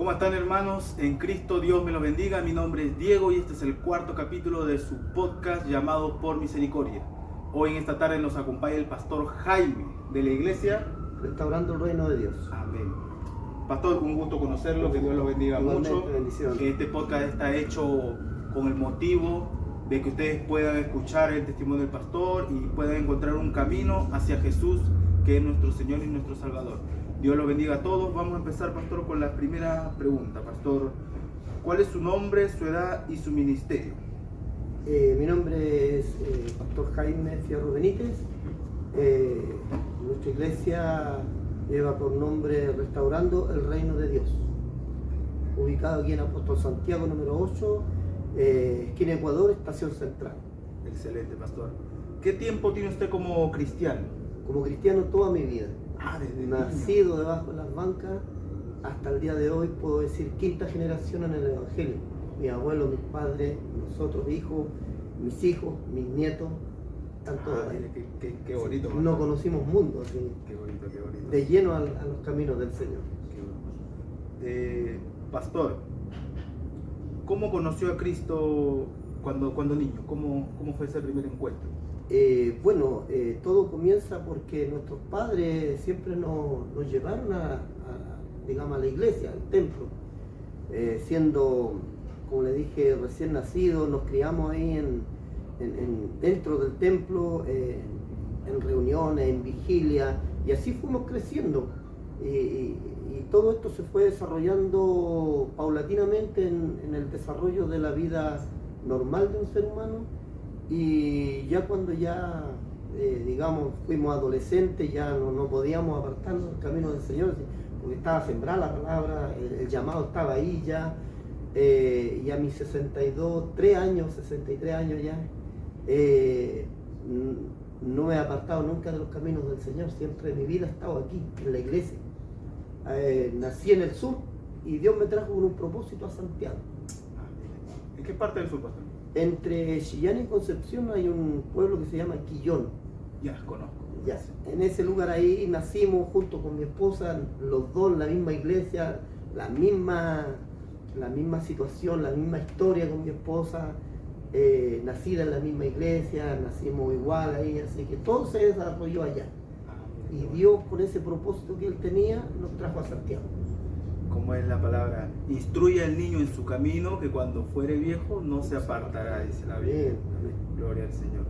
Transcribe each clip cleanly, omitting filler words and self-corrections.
¿Cómo están, hermanos? En Cristo, Dios me los bendiga. Mi nombre es Diego y este es el cuarto capítulo de su podcast llamado Por Misericordia. Hoy en esta tarde nos acompaña el pastor Jaime de la iglesia Restaurando el Reino de Dios. Amén. Pastor, un gusto conocerlo, que Dios lo bendiga mucho. Bendiciones. Este podcast está hecho con el motivo de que ustedes puedan escuchar el testimonio del pastor y puedan encontrar un camino hacia Jesús, que es nuestro Señor y nuestro Salvador. Dios lo bendiga a todos. Vamos a empezar, pastor, con la primera pregunta. Pastor, ¿cuál es su nombre, su edad y su ministerio? Mi nombre es Pastor Jaime Fierro Benítez. Nuestra iglesia lleva por nombre Restaurando el Reino de Dios, ubicado aquí en Apóstol Santiago número 8, esquina Ecuador, estación central. Excelente, pastor. ¿Qué tiempo tiene usted como cristiano? Como cristiano toda mi vida. Desde Nacido niño. debajo de las bancas hasta el día de hoy, puedo decir quinta generación en el Evangelio. Mi abuelo, mis padres, nosotros hijos, mis hijos, mis nietos, están todos ahí. Qué bonito. Sí, no conocimos mundo, así, Qué bonito, qué bonito. de lleno a los caminos del Señor. Pastor, ¿cómo conoció a Cristo cuando niño? ¿Cómo fue ese primer encuentro? Todo comienza porque nuestros padres siempre nos llevaron digamos, a la iglesia, al templo. Siendo, como le dije, recién nacidos, nos criamos ahí dentro del templo, en reuniones, en vigilia, y así fuimos creciendo. Y todo esto se fue desarrollando paulatinamente en el desarrollo de la vida normal de un ser humano. Y ya cuando digamos, fuimos adolescentes, ya no podíamos apartarnos del camino del Señor, porque estaba sembrada la palabra, el llamado estaba ahí ya. Y a mis 63 años ya, no me he apartado nunca de los caminos del Señor. Siempre mi vida ha estado aquí, en la iglesia. Nací en el sur y Dios me trajo con un propósito a Santiago. ¿En qué parte del sur, pastor? Entre Chillán y Concepción hay un pueblo que se llama Quillón. Ya, conozco. Ya, en ese lugar ahí nacimos junto con mi esposa, los dos en la misma iglesia, la misma situación, la misma historia con mi esposa, nacida en la misma iglesia, nacimos igual ahí, así que todo se desarrolló allá. Y Dios, con ese propósito que Él tenía, nos trajo a Santiago. Como es la palabra, instruye al niño en su camino, que cuando fuere viejo no se apartará, dice la Biblia. Amén. Gloria al Señor.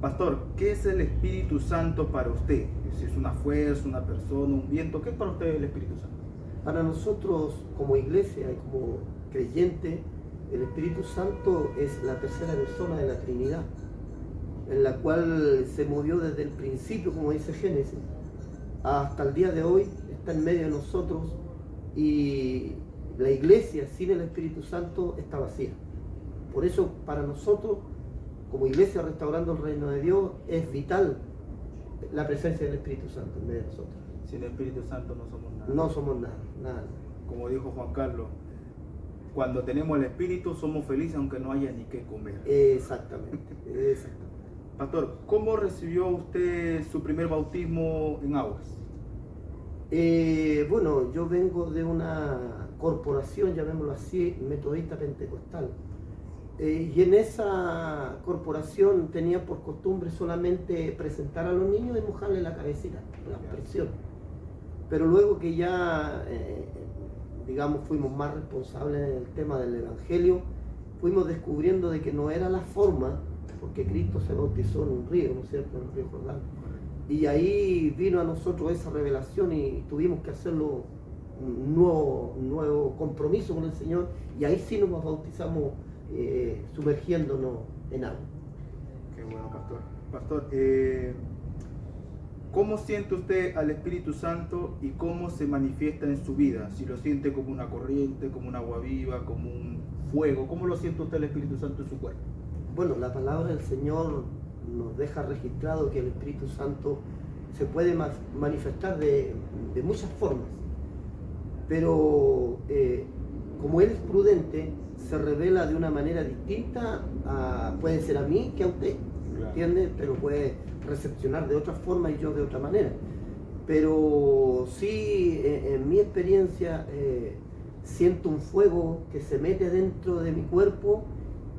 Pastor, ¿qué es el Espíritu Santo para usted? Si es una fuerza, una persona, un viento, ¿qué es para usted el Espíritu Santo? Para nosotros, como iglesia y como creyente, el Espíritu Santo es la tercera persona de la Trinidad, en la cual se movió desde el principio, como dice Génesis, hasta el día de hoy, está en medio de nosotros, y la iglesia sin el Espíritu Santo está vacía. Por eso, para nosotros, como iglesia restaurando el reino de Dios, es vital la presencia del Espíritu Santo en medio de nosotros. Sin el Espíritu Santo no somos nada. No somos nada. Como dijo Juan Carlos, cuando tenemos el Espíritu somos felices aunque no haya ni qué comer. Exactamente. Pastor, ¿cómo recibió usted su primer bautismo en aguas? Yo vengo de una corporación, llamémoslo así, metodista pentecostal. Y en esa corporación tenía por costumbre solamente presentar a los niños y mojarle la cabecita, la presión. Pero luego que ya, fuimos más responsables en el tema del Evangelio, fuimos descubriendo de que no era la forma, porque Cristo se bautizó en un río, ¿no es cierto?, en el río Jordán. Y ahí vino a nosotros esa revelación y tuvimos que hacerlo un nuevo compromiso con el Señor, y ahí sí nos bautizamos sumergiéndonos en agua. Qué bueno, pastor. Pastor, ¿cómo siente usted al Espíritu Santo y cómo se manifiesta en su vida? Si lo siente como una corriente, como un agua viva, como un fuego, ¿cómo lo siente usted el Espíritu Santo en su cuerpo? Bueno, la palabra del Señor nos deja registrado que el Espíritu Santo se puede manifestar de muchas formas, pero como Él es prudente, se revela de una manera distinta, puede ser a mí que a usted, ¿entiende? Pero puede recepcionar de otra forma y yo de otra manera. Pero sí, en mi experiencia, siento un fuego que se mete dentro de mi cuerpo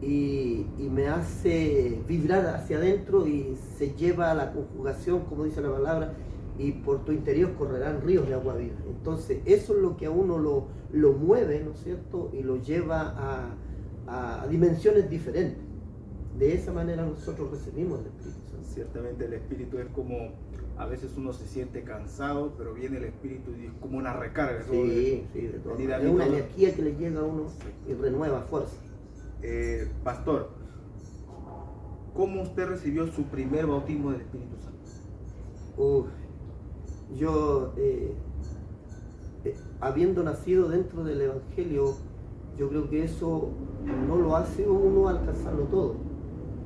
y me hace vibrar hacia adentro y se lleva a la conjugación, como dice la palabra, y por tu interior correrán ríos de agua viva. Entonces eso es lo que a uno lo mueve, ¿no es cierto? Y lo lleva a dimensiones diferentes. De esa manera nosotros recibimos el Espíritu Santo. Ciertamente el Espíritu es como, a veces uno se siente cansado, pero viene el Espíritu y es como una recarga. Sí, sí, de todo. Es una energía que le llega a uno y renueva fuerza. Pastor, ¿cómo usted recibió su primer bautismo del Espíritu Santo? Yo, habiendo nacido dentro del Evangelio, yo creo que eso no lo hace uno alcanzarlo todo.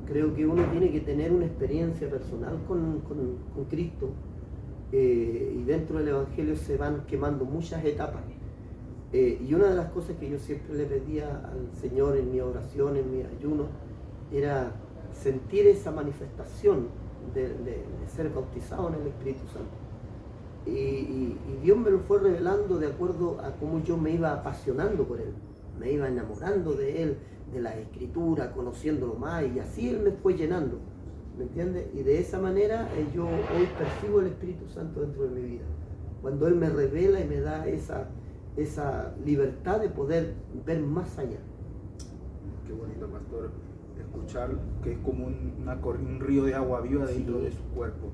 Creo que uno tiene que tener una experiencia personal con Cristo, y dentro del Evangelio se van quemando muchas etapas. Y una de las cosas que yo siempre le pedía al Señor en mi oración, en mi ayuno, era sentir esa manifestación de ser bautizado en el Espíritu Santo. Y Dios me lo fue revelando de acuerdo a cómo yo me iba apasionando por Él, me iba enamorando de Él, de la Escritura, conociéndolo más, y así Él me fue llenando, ¿me entiendes? Y de esa manera yo hoy percibo el Espíritu Santo dentro de mi vida, cuando Él me revela y me da esa libertad de poder ver más allá. Qué bonito, pastor, escuchar que es como un río de agua viva dentro de su cuerpo.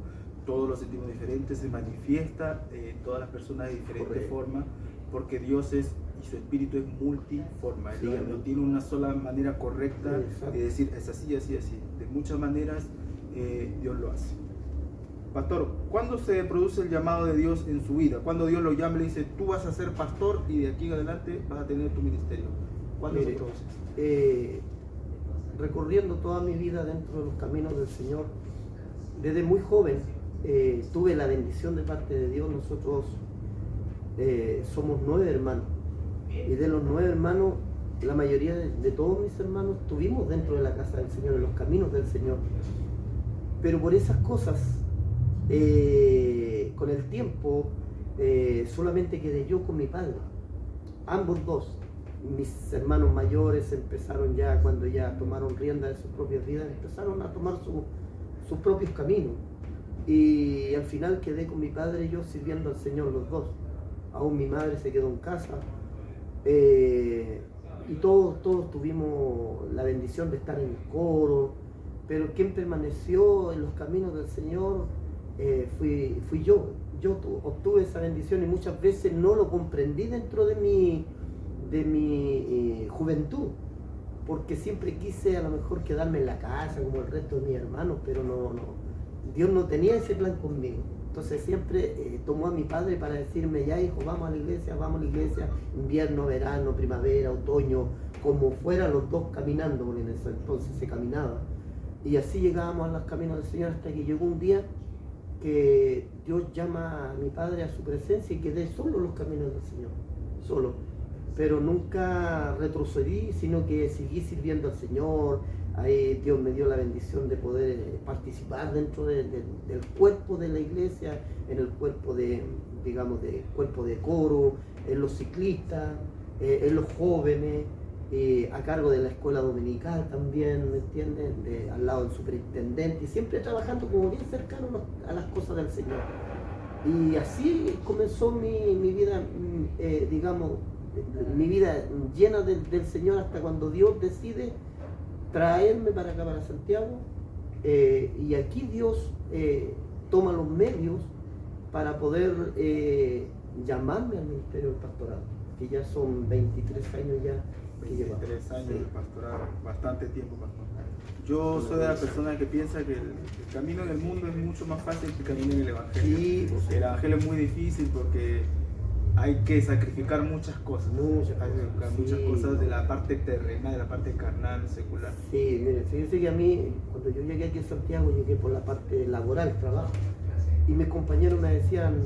Todos los sentimos diferentes, se manifiesta en todas las personas de diferentes formas, porque Dios es, y su espíritu es multiforma. Sí, no tiene una sola manera correcta de decir es así, así, así. De muchas maneras Dios lo hace. Pastor, ¿cuándo se produce el llamado de Dios en su vida? ¿Cuándo Dios lo llama y le dice, tú vas a ser pastor y de aquí en adelante vas a tener tu ministerio? ¿Cuándo se produce? Recorriendo toda mi vida dentro de los caminos del Señor, desde muy joven tuve la bendición de parte de Dios. Nosotros somos 9 hermanos, y de los 9 hermanos, la mayoría de todos mis hermanos estuvimos dentro de la casa del Señor, en los caminos del Señor. Pero por esas cosas, con el tiempo, solamente quedé yo con mi padre. Ambos dos, mis hermanos mayores empezaron ya, cuando ya tomaron rienda de sus propias vidas, empezaron a tomar sus propios caminos. Y al final quedé con mi padre y yo sirviendo al Señor los dos. Aún mi madre se quedó en casa. Y todos tuvimos la bendición de estar en el coro, pero quien permaneció en los caminos del Señor fui yo. Yo obtuve esa bendición y muchas veces no lo comprendí dentro de mi juventud, porque siempre quise a lo mejor quedarme en la casa como el resto de mis hermanos, pero no, Dios no tenía ese plan conmigo. Entonces siempre tomó a mi padre para decirme, ya hijo, vamos a la iglesia, invierno, verano, primavera, otoño, como fuera los dos caminando, porque en ese entonces se caminaba. Y así llegábamos a los caminos del Señor, hasta que llegó un día que Dios llama a mi padre a su presencia y quedé solo en los caminos del Señor, solo. Pero nunca retrocedí, sino que seguí sirviendo al Señor. Ahí Dios me dio la bendición de poder participar dentro del cuerpo de la iglesia, en el cuerpo de coro, en los ciclistas, en los jóvenes, a cargo de la escuela dominical también, ¿me entienden? Al lado del superintendente, y siempre trabajando como bien cercano a las cosas del Señor. Y así comenzó mi vida, mi vida llena del Señor, hasta cuando Dios decide traerme para acá, para Santiago, y aquí Dios toma los medios para poder llamarme al ministerio del pastorado, que ya son 23 años ya. 23 años de pastorado, bastante tiempo, pastor. Yo soy de la persona que piensa que el camino en el mundo es mucho más fácil que el camino en el Evangelio. Sí, el Evangelio es muy difícil porque hay que sacrificar muchas cosas. Muchas cosas de la parte terrena, de la parte carnal, secular. Sí, mire, fíjense que a mí, cuando yo llegué aquí a Santiago, llegué por la parte laboral, trabajo. Y mis compañeros me decían,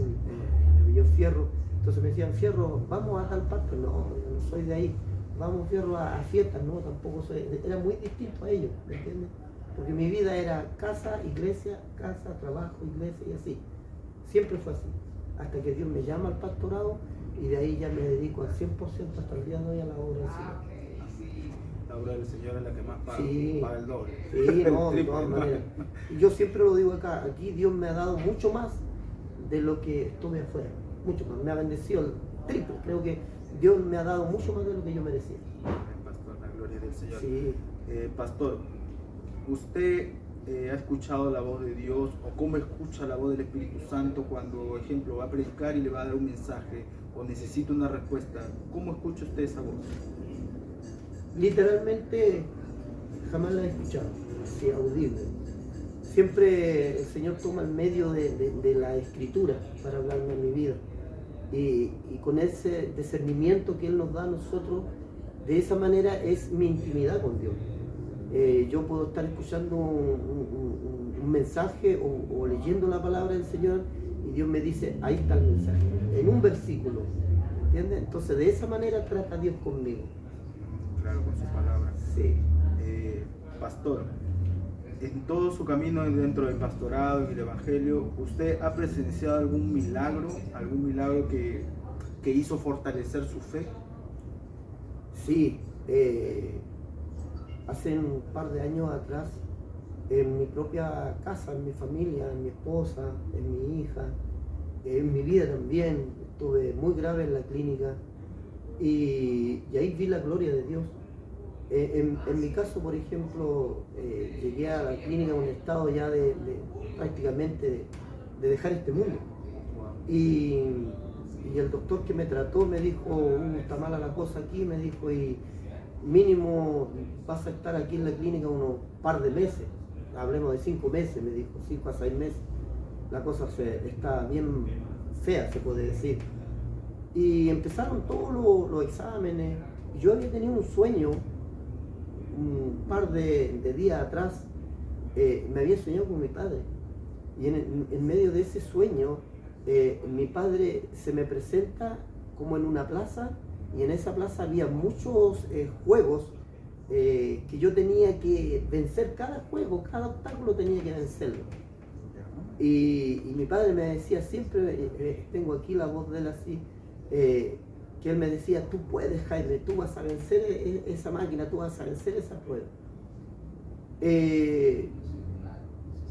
yo Fierro, entonces me decían, Fierro, vamos a tal parte. No, yo no soy de ahí. Vamos, Fierro, a fiestas. No, tampoco soy. Era muy distinto a ellos, ¿me entiendes? Porque mi vida era casa, trabajo, iglesia y así. Siempre fue así. Hasta que Dios me llama al pastorado y de ahí ya me dedico al 100% hasta el día de hoy a la obra del Señor. La obra del Señor es la que más paga, Sí. paga el doble. Sí, no, de Triple, todas ¿no? maneras. Y yo siempre lo digo acá, aquí Dios me ha dado mucho más de lo que estuve afuera, mucho más, me ha bendecido el triple, creo que Dios me ha dado mucho más de lo que yo merecía. Pastor, la gloria del Señor. Sí. Pastor, ¿usted ha escuchado la voz de Dios o cómo escucha la voz del Espíritu Santo cuando, por ejemplo, va a predicar y le va a dar un mensaje o necesita una respuesta? ¿Cómo escucha usted esa voz? Literalmente jamás la he escuchado, así audible. Siempre el Señor toma el medio de la escritura para hablarme en mi vida. Y con ese discernimiento que Él nos da a nosotros, de esa manera es mi intimidad con Dios. Yo puedo estar escuchando un mensaje o leyendo la palabra del Señor y Dios me dice, ahí está el mensaje, en un versículo, ¿entiendes? Entonces de esa manera trata Dios conmigo. Claro, con su palabra. Sí. Pastor, en todo su camino dentro del pastorado y el evangelio, ¿usted ha presenciado algún milagro que hizo fortalecer su fe? Sí, hace un par de años atrás, en mi propia casa, en mi familia, en mi esposa, en mi hija, en mi vida también, estuve muy grave en la clínica y ahí vi la gloria de Dios. En mi caso, por ejemplo, llegué a la clínica en un estado ya prácticamente de dejar este mundo. Y el doctor que me trató me dijo, está mala la cosa aquí, me dijo, y mínimo vas a estar aquí en la clínica unos par de meses, hablemos de 5 meses, me dijo, 5 a 6 meses. La cosa está bien fea, se puede decir. Y empezaron todos los exámenes. Yo había tenido un sueño, un par de días atrás, me había soñado con mi padre. Y en medio de ese sueño, mi padre se me presenta como en una plaza, y en esa plaza había muchos juegos que yo tenía que vencer. Cada juego, cada obstáculo tenía que vencerlo. Y mi padre me decía siempre, tengo aquí la voz de él así, que él me decía, tú puedes, Jaime, tú vas a vencer esa máquina, tú vas a vencer esa prueba.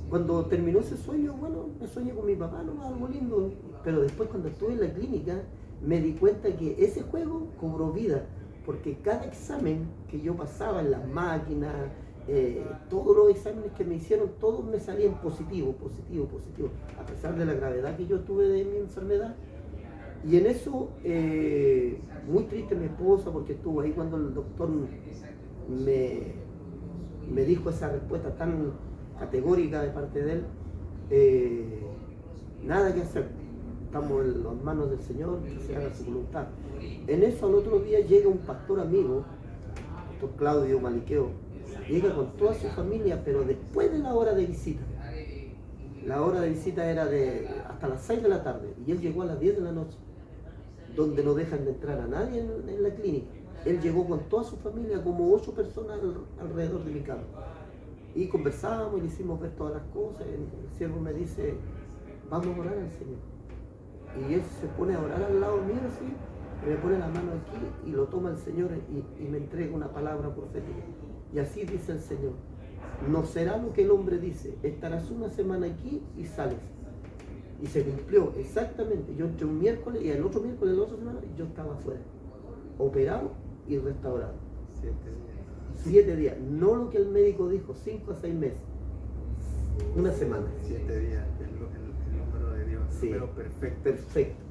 Cuando terminó ese sueño, bueno, me soñé con mi papá, no, algo lindo, pero después cuando estuve en la clínica me di cuenta que ese juego cobró vida, porque cada examen que yo pasaba en las máquinas, todos los exámenes que me hicieron, todos me salían positivo, a pesar de la gravedad que yo tuve de mi enfermedad. Y en eso, muy triste mi esposa, porque estuvo ahí cuando el doctor me dijo esa respuesta tan categórica de parte de él. Nada que hacer, estamos en las manos del Señor, que se haga su voluntad. En eso al otro día llega un pastor amigo, pastor Claudio Maliqueo, llega con toda su familia, pero después de la hora de visita. La hora de visita era hasta las 6 de la tarde y él llegó a las 10 de la noche, donde no dejan de entrar a nadie en la clínica. Él llegó con toda su familia, como 8 personas alrededor de mi cama. Y conversábamos y le hicimos ver todas las cosas. El siervo me dice, vamos a orar al Señor. Y él se pone a orar al lado mío así, me pone la mano aquí y lo toma el Señor y me entrega una palabra profética. Y así dice el Señor, no será lo que el hombre dice, estarás una semana aquí y sales. Y se cumplió exactamente. Yo entré un miércoles y el otro miércoles, la otra semana, yo estaba afuera, operado y restaurado. 7 días, no lo que el médico dijo, 5 a 6 meses, una semana. 7 días, el número de Dios, Sí, número perfecto. Perfecto.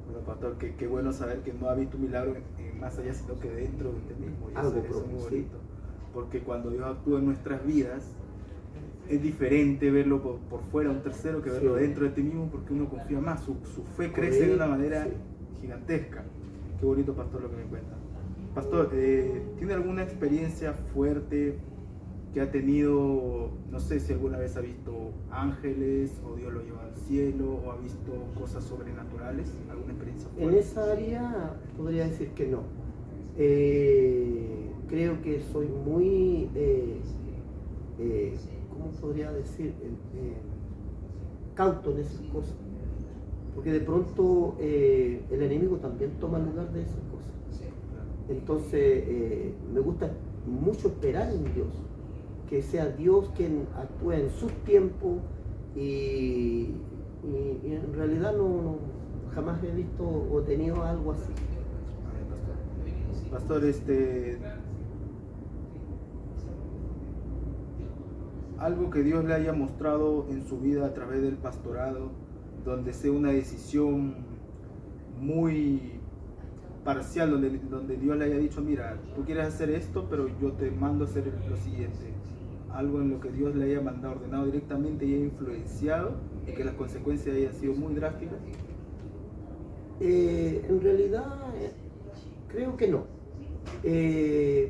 Bueno, pastor, qué bueno saber que no ha visto un milagro más allá, sino que dentro de usted mismo. Y Algo eso es propio, muy sí. bonito. Porque cuando Dios actúa en nuestras vidas, es diferente verlo por fuera, un tercero, que verlo Sí. dentro de ti mismo, porque uno confía más, su fe crece de una manera gigantesca. Qué bonito, pastor, lo que me cuenta. Pastor, ¿tiene alguna experiencia fuerte que ha tenido, no sé si alguna vez ha visto ángeles, o Dios lo lleva al cielo, o ha visto cosas sobrenaturales? ¿Alguna experiencia fuerte? En esa área podría decir que no. Creo que soy muy, ¿cómo podría decir? Cauto en esas cosas. porque de pronto el enemigo también toma lugar de esas cosas. Entonces me gusta mucho esperar en Dios, que sea Dios quien actúe en sus tiempos y en realidad jamás he visto o tenido algo así. Pastor, algo que Dios le haya mostrado en su vida a través del pastorado, donde sea una decisión muy parcial, donde Dios le haya dicho, mira, tú quieres hacer esto, pero yo te mando a hacer lo siguiente. Algo en lo que Dios le haya mandado, ordenado directamente y haya influenciado y que las consecuencias hayan sido muy drásticas. En realidad creo que no,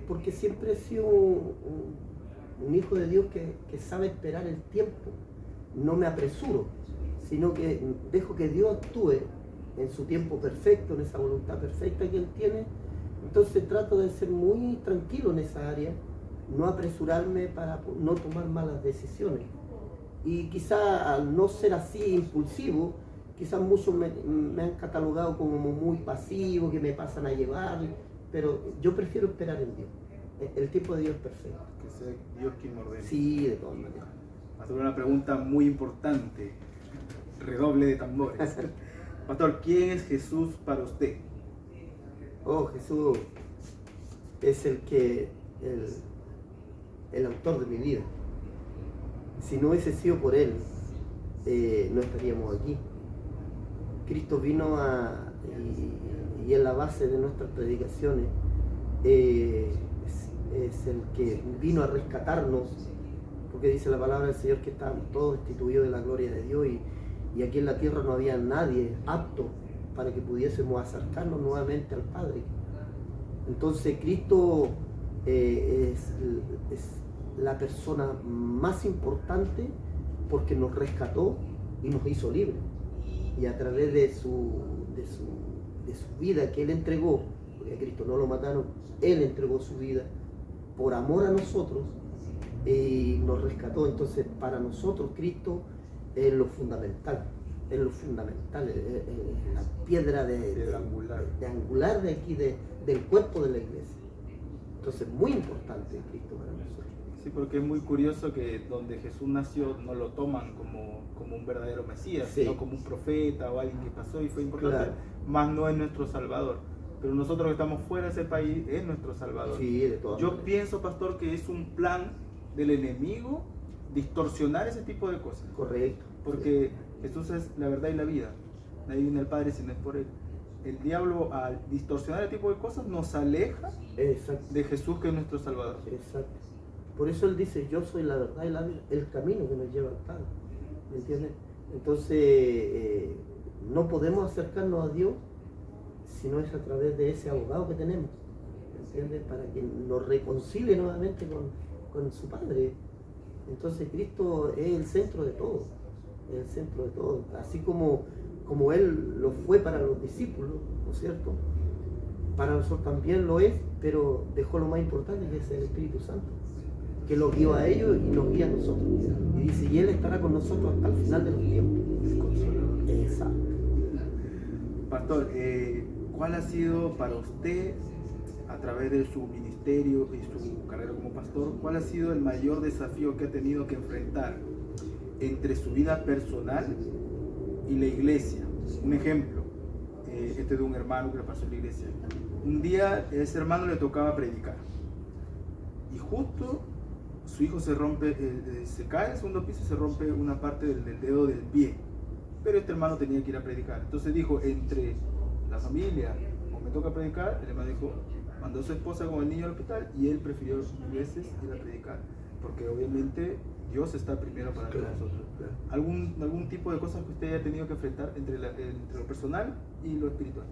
porque siempre he sido un hijo de Dios que sabe esperar el tiempo. No me apresuro, sino que dejo que Dios actúe en su tiempo perfecto, en esa voluntad perfecta que Él tiene. Entonces trato de ser muy tranquilo en esa área, no apresurarme para no tomar malas decisiones. Y quizá al no ser así impulsivo, quizás muchos me han catalogado como muy pasivo, que me pasan a llevar, pero yo prefiero esperar en Dios. El tiempo de Dios es perfecto. Que sea Dios quien me ordene. Sí, de todas maneras. Pastor, una pregunta muy importante. Redoble de tambores. Pastor, ¿quién es Jesús para usted? Oh, Jesús es el autor de mi vida. Si no hubiese sido por Él, no estaríamos aquí. Cristo vino y en la base de nuestras predicaciones es el que vino a rescatarnos, porque dice la palabra del Señor que estábamos todos destituidos de la gloria de Dios y aquí en la tierra no había nadie apto para que pudiésemos acercarnos nuevamente al Padre. Entonces Cristo es la persona más importante porque nos rescató y nos hizo libres. Y a través de su vida que Él entregó, porque a Cristo no lo mataron, Él entregó su vida por amor a nosotros y nos rescató. Entonces para nosotros Cristo es lo fundamental, es la piedra angular de aquí, del cuerpo de la iglesia. Entonces muy importante Cristo para nosotros. Sí, porque es muy curioso que donde Jesús nació no lo toman como un verdadero Mesías, sí, sino como un profeta o alguien que pasó y fue importante, claro, más no es nuestro Salvador. Pero nosotros que estamos fuera de ese país es nuestro Salvador. Sí, de todas Yo maneras. pienso, pastor, que es un plan del enemigo distorsionar ese tipo de cosas. Correcto. Porque Jesús es la verdad y la vida. Nadie viene al Padre si no es por Él. El diablo, al distorsionar ese tipo de cosas, nos aleja de Jesús, que es nuestro Salvador. Exacto. Por eso Él dice, yo soy la verdad y la vida, el camino que nos lleva al Padre. ¿Me entiendes? Entonces, no podemos acercarnos a Dios si no es a través de ese abogado que tenemos. ¿Me entiendes? Para que nos reconcilie nuevamente con su Padre. Entonces, Cristo es el centro de todo. Es el centro de todo. Así como Él lo fue para los discípulos, ¿no es cierto? Para nosotros también lo es, pero dejó lo más importante, que es el Espíritu Santo, que los guió a ellos y nos guía a nosotros. Y dice, y Él estará con nosotros hasta el final de los tiempos. Exacto. Pastor, ¿cuál ha sido para usted, a través de su ministerio y su carrera como pastor, cuál ha sido el mayor desafío que ha tenido que enfrentar entre su vida personal y la iglesia? Un ejemplo, de un hermano que le pasó en la iglesia. Un día ese hermano le tocaba predicar y justo su hijo se rompe, se cae al segundo piso y se rompe una parte del dedo del pie, pero este hermano tenía que ir a predicar. Entonces dijo, entre la familia o me toca predicar, el hermano dijo, mandó a su esposa con el niño al hospital y él prefirió 1000 veces ir a predicar, porque obviamente Dios está primero para todos nosotros. ¿Algún tipo de cosas que usted haya tenido que enfrentar entre lo personal y lo espiritual?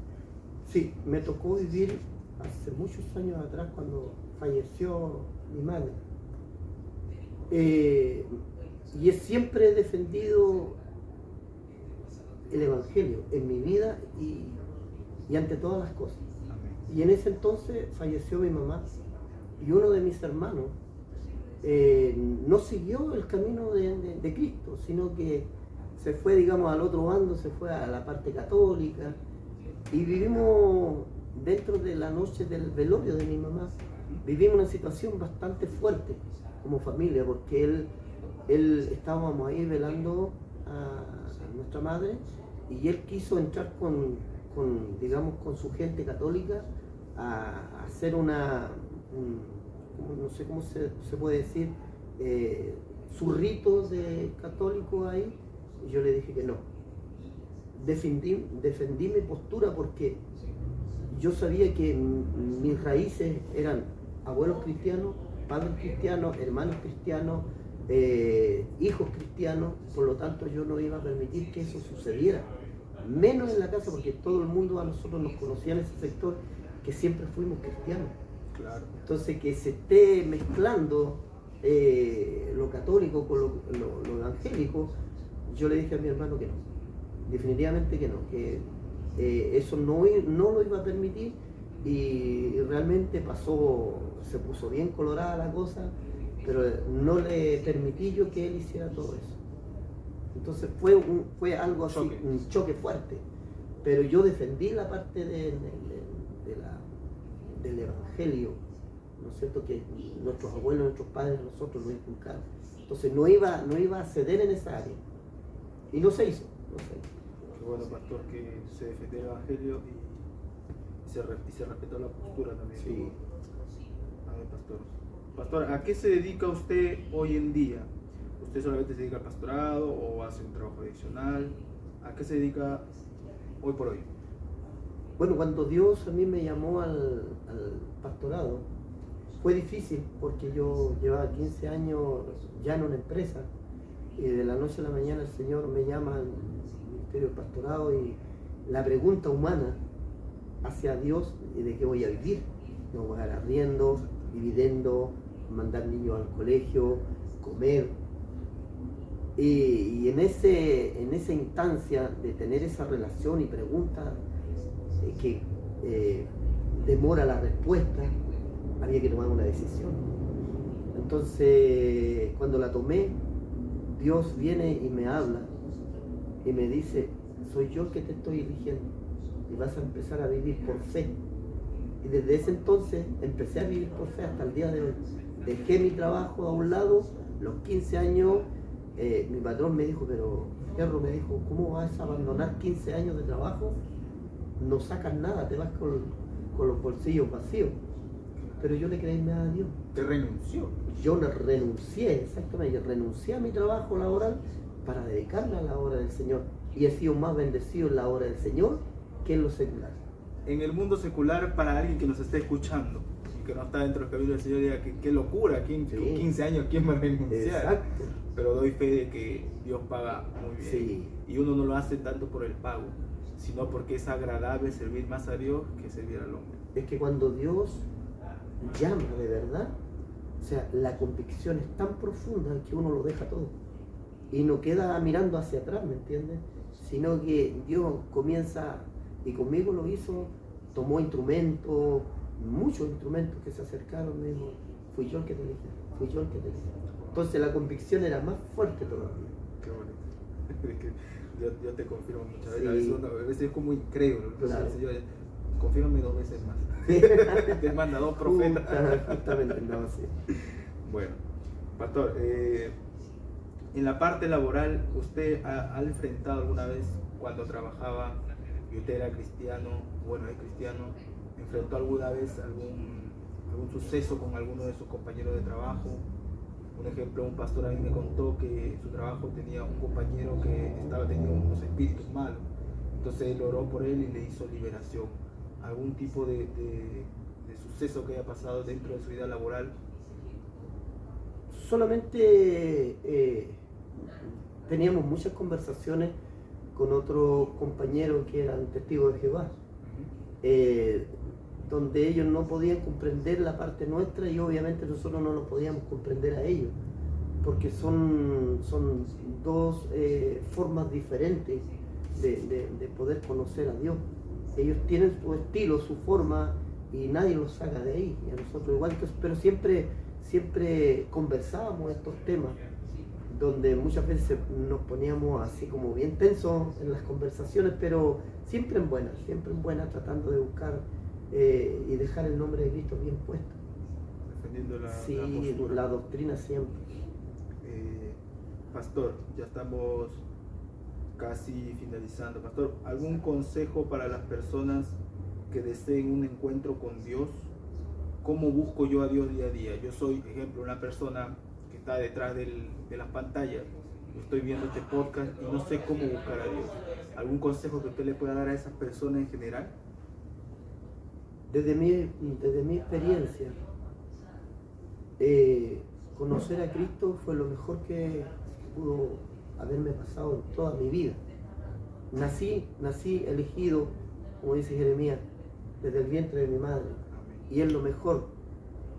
Sí, me tocó vivir hace muchos años atrás cuando falleció mi madre. Y siempre he defendido el Evangelio en mi vida y ante todas las cosas. Amén. Y en ese entonces falleció mi mamá y uno de mis hermanos no siguió el camino de Cristo, sino que se fue, digamos, al otro bando, se fue a la parte católica y vivimos dentro de la noche del velorio de mi mamá, vivimos una situación bastante fuerte como familia, porque él estábamos ahí velando a nuestra madre y él quiso entrar digamos, con su gente católica a hacer no sé cómo se puede decir, sus ritos de católico ahí, y yo le dije que no. Defendí mi postura porque yo sabía que mis raíces eran abuelos cristianos, padres cristianos, hermanos cristianos, hijos cristianos, por lo tanto yo no iba a permitir que eso sucediera, menos en la casa, porque todo el mundo a nosotros nos conocía en ese sector que siempre fuimos cristianos. Claro. Entonces que se esté mezclando lo católico con lo evangélico, yo le dije a mi hermano que no, definitivamente que no, que eso no lo iba a permitir, y realmente se puso bien colorada la cosa, pero no le permití yo que él hiciera todo eso. Entonces fue algo así, un choque fuerte, pero yo defendí la parte del evangelio, ¿no es cierto?, que nuestros abuelos, nuestros padres, nosotros nos inculcaron. Entonces no iba a ceder en esa área, y no se hizo. Qué bueno, pastor, que se defendió el evangelio y se respetó la postura también. Sí. A ver, pastor. Pastor, ¿a qué se dedica usted hoy en día? ¿Usted solamente se dedica al pastorado o hace un trabajo adicional? ¿A qué se dedica hoy por hoy? Bueno, cuando Dios a mí me llamó al pastorado, fue difícil porque yo llevaba 15 años ya en una empresa, y de la noche a la mañana el Señor me llama al ministerio del pastorado, y la pregunta humana hacia Dios es de qué voy a vivir. No voy a dar arriendo, dividendo, mandar niños al colegio, comer. Y en esa instancia de tener esa relación y pregunta que demora la respuesta, había que tomar una decisión. Entonces, cuando la tomé, Dios viene y me habla y me dice: soy yo el que te estoy eligiendo y vas a empezar a vivir por fe. Y desde ese entonces empecé a vivir por fe hasta el día de hoy. Dejé mi trabajo a un lado, los 15 años, mi patrón me dijo, pero Fierro, me dijo, ¿cómo vas a abandonar 15 años de trabajo? No sacas nada, te vas con los bolsillos vacíos. Pero yo le creí a Dios. ¿Te renunció? Yo renuncié, exactamente, renuncié a mi trabajo laboral para dedicarme a la obra del Señor. Y he sido más bendecido en la obra del Señor que en lo secular. En el mundo secular, para alguien que nos esté escuchando y que no está dentro del camino del Señor, diga que qué locura, ¿quién, Sí. con 15 años, ¿quién va a renunciar? Exacto. Pero doy fe de que Dios paga muy bien. Sí. Y uno no lo hace tanto por el pago, sino porque es agradable servir más a Dios que servir al hombre. Es que cuando Dios llama de verdad, o sea, la convicción es tan profunda que uno lo deja todo y no queda mirando hacia atrás, ¿me entiendes? Sino que Dios comienza, y conmigo lo hizo, tomó instrumentos, muchos instrumentos que se acercaron, me dijo, fui yo el que te elegí, fui yo el que te elegí. Entonces la convicción era más fuerte todavía. Qué bonito. Yo te confirmo muchas veces. Sí. A veces es como incrédulo. Entonces Claro. el Señor, confírmame 2 veces más. Te manda 2 profetas. Justamente, no, sí. Bueno, pastor, en la parte laboral, ¿usted ha enfrentado alguna vez cuando trabajaba y usted era cristiano, bueno, es cristiano, enfrentó alguna vez algún suceso con alguno de sus compañeros de trabajo? Un ejemplo, un pastor a mí me contó que en su trabajo tenía un compañero que estaba teniendo unos espíritus malos. Entonces él oró por él y le hizo liberación. ¿Algún tipo de suceso que haya pasado dentro de su vida laboral? Solamente teníamos muchas conversaciones con otros compañeros que eran testigos de Jehová, donde ellos no podían comprender la parte nuestra y obviamente nosotros no lo podíamos comprender a ellos, porque son dos formas diferentes de poder conocer a Dios. Ellos tienen su estilo, su forma, y nadie los saca de ahí, y a nosotros igual, pero siempre conversábamos estos temas, donde muchas veces nos poníamos así como bien tensos en las conversaciones, pero siempre en buenas, tratando de buscar y dejar el nombre de Cristo bien puesto. Defendiendo la postura. La doctrina siempre. Pastor, ya estamos casi finalizando. Pastor, ¿algún consejo para las personas que deseen un encuentro con Dios? ¿Cómo busco yo a Dios día a día? Yo soy, ejemplo, una persona que está detrás de las pantallas. Estoy viendo este podcast y no sé cómo buscar a Dios. ¿Algún consejo que usted le pueda dar a esas personas en general? Desde mi experiencia, conocer a Cristo fue lo mejor que pudo haberme pasado en toda mi vida. Nací elegido, como dice Jeremías, desde el vientre de mi madre, y es lo mejor.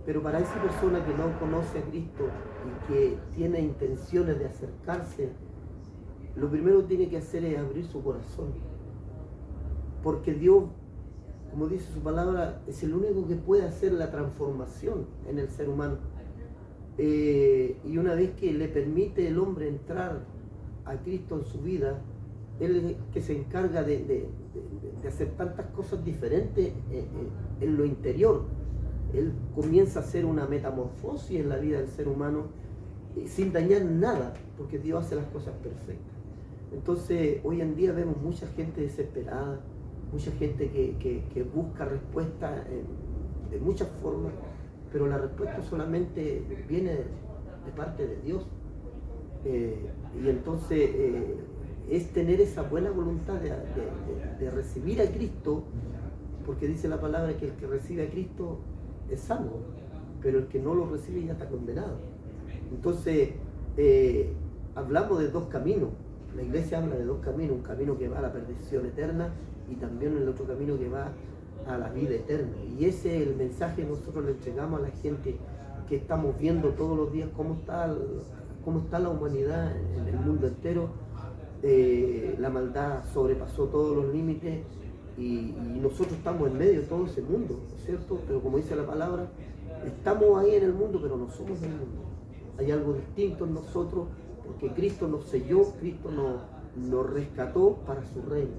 Pero para esa persona que no conoce a Cristo y que tiene intenciones de acercarse, lo primero que tiene que hacer es abrir su corazón. Porque Dios, como dice su palabra, es el único que puede hacer la transformación en el ser humano. Y una vez que le permite el hombre entrar a Cristo en su vida, Él es el que se encarga de hacer tantas cosas diferentes en lo interior. Él comienza a hacer una metamorfosis en la vida del ser humano sin dañar nada, porque Dios hace las cosas perfectas. Entonces, hoy en día vemos mucha gente desesperada, mucha gente que busca respuesta de muchas formas, pero la respuesta solamente viene de parte de Dios. Y entonces es tener esa buena voluntad de recibir a Cristo, porque dice la palabra que el que recibe a Cristo es salvo, pero el que no lo recibe ya está condenado. Entonces hablamos de dos caminos. La iglesia habla de dos caminos, un camino que va a la perdición eterna y también el otro camino que va a la vida eterna. Y ese es el mensaje que nosotros le entregamos a la gente que estamos viendo todos los días cómo está la humanidad en el mundo entero. La maldad sobrepasó todos los límites y nosotros estamos en medio de todo ese mundo, ¿no es cierto? Pero como dice la palabra, estamos ahí en el mundo, pero no somos del mundo. Hay algo distinto en nosotros, porque Cristo nos selló, Cristo nos rescató para su reino.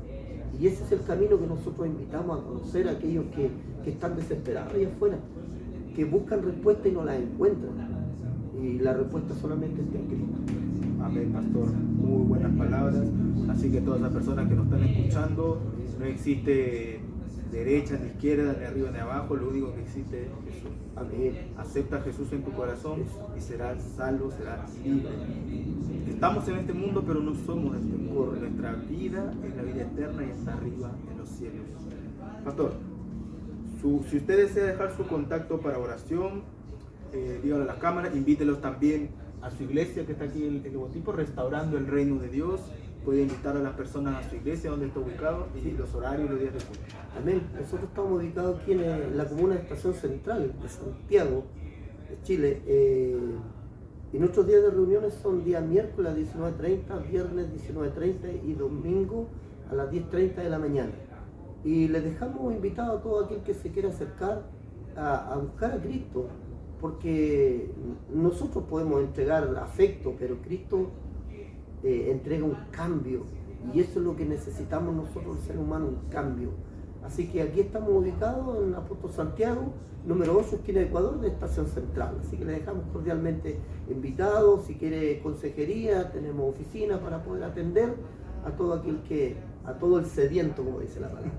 Y ese es el camino que nosotros invitamos a conocer a aquellos que están desesperados allá afuera, que buscan respuesta y no la encuentran. Y la respuesta solamente está en Cristo. Amén, pastor. Muy buenas palabras. Así que todas las personas que nos están escuchando, no existe derecha ni izquierda, ni arriba ni abajo, lo único que existe es Jesús. Amén. Acepta a Jesús en tu corazón y serás salvo, serás libre. Estamos en este mundo, pero no somos de este mundo. Nuestra vida es la vida eterna y está arriba en los cielos. Pastor, si usted desea dejar su contacto para oración, dígalo a la cámara, invítelos también a su iglesia que está aquí el logotipo, Restaurando el Reino de Dios. Puede invitar a las personas a su iglesia, donde está ubicado, y los horarios y los días de culto. Amén. Nosotros estamos ubicados aquí en la comuna de Estación Central de Santiago, de Chile. Y nuestros días de reuniones son día miércoles a 19:30, viernes 19:30 y domingo a las 10:30 de la mañana. Y les dejamos invitados a todo aquel que se quiera acercar a buscar a Cristo, porque nosotros podemos entregar afecto, pero Cristo entrega un cambio, y eso es lo que necesitamos nosotros, el ser humano, un cambio. Así que aquí estamos ubicados en Apóstol Santiago, número 8, esquina de Ecuador, de Estación Central. Así que le dejamos cordialmente invitados. Si quiere consejería, tenemos oficina para poder atender a todo aquel a todo el sediento, como dice la palabra.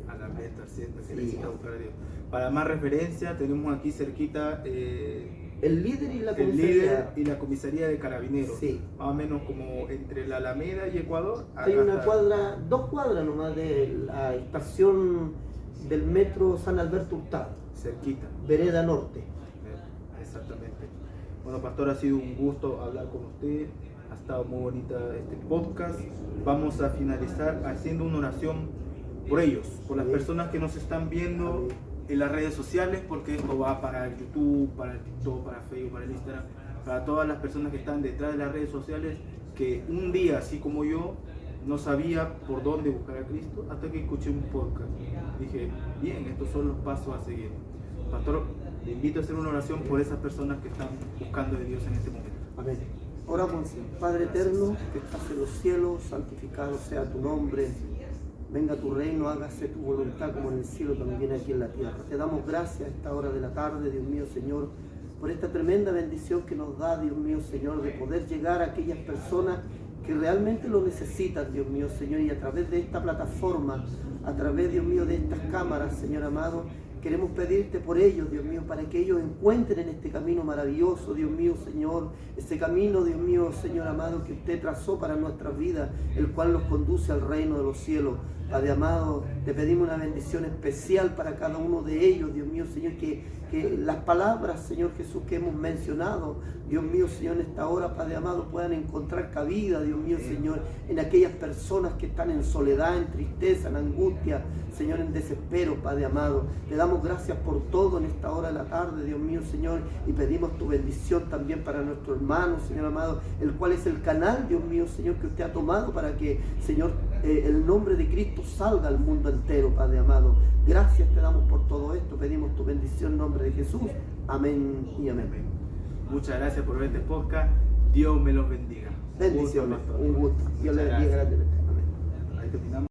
A la meta, siempre que necesita buscar a Dios. Para más referencia, tenemos aquí cerquita el líder y la comisaría de Carabineros. Sí. Más o menos como entre la Alameda y Ecuador. Hay dos cuadras nomás de la estación del metro San Alberto Hurtado. Cerquita. Vereda Norte. Exactamente. Bueno, pastor, ha sido un gusto hablar con usted. Ha estado muy bonita este podcast. Vamos a finalizar haciendo una oración por ellos, por las personas que nos están viendo en las redes sociales, porque esto va para el YouTube, para el TikTok, para Facebook, para el Instagram, para todas las personas que están detrás de las redes sociales, que un día, así como yo, no sabía por dónde buscar a Cristo, hasta que escuché un podcast. Dije, bien, estos son los pasos a seguir. Pastor, le invito a hacer una oración por esas personas que están buscando de Dios en este momento. Amén. Oramos, Padre eterno, que estás en los cielos, santificado sea tu nombre. Venga tu reino, hágase tu voluntad como en el cielo, también aquí en la tierra. Te damos gracias a esta hora de la tarde, Dios mío, Señor, por esta tremenda bendición que nos da, Dios mío, Señor, de poder llegar a aquellas personas que realmente lo necesitan, Dios mío, Señor, y a través de esta plataforma, a través, Dios mío, de estas cámaras, Señor amado, queremos pedirte por ellos, Dios mío, para que ellos encuentren en este camino maravilloso, Dios mío, Señor, ese camino, Dios mío, Señor amado, que usted trazó para nuestras vidas, el cual nos conduce al reino de los cielos. Padre amado, te pedimos una bendición especial para cada uno de ellos, Dios mío, Señor, que las palabras, Señor Jesús, que hemos mencionado, Dios mío, Señor, en esta hora, Padre amado, puedan encontrar cabida, Dios mío, Señor, en aquellas personas que están en soledad, en tristeza, en angustia, Señor, en desespero, Padre amado. Te damos gracias por todo en esta hora de la tarde, Dios mío, Señor, y pedimos tu bendición también para nuestro hermano, Señor amado, el cual es el canal, Dios mío, Señor, que usted ha tomado para que, Señor, el nombre de Cristo salga al mundo entero, Padre amado. Gracias te damos por todo esto, pedimos tu bendición en nombre de Jesús. Amén y amén. Muchas gracias por ver este podcast. Dios me los bendiga. Bendiciones, un gusto. Dios le bendiga grandemente. Amén. Ahí terminamos.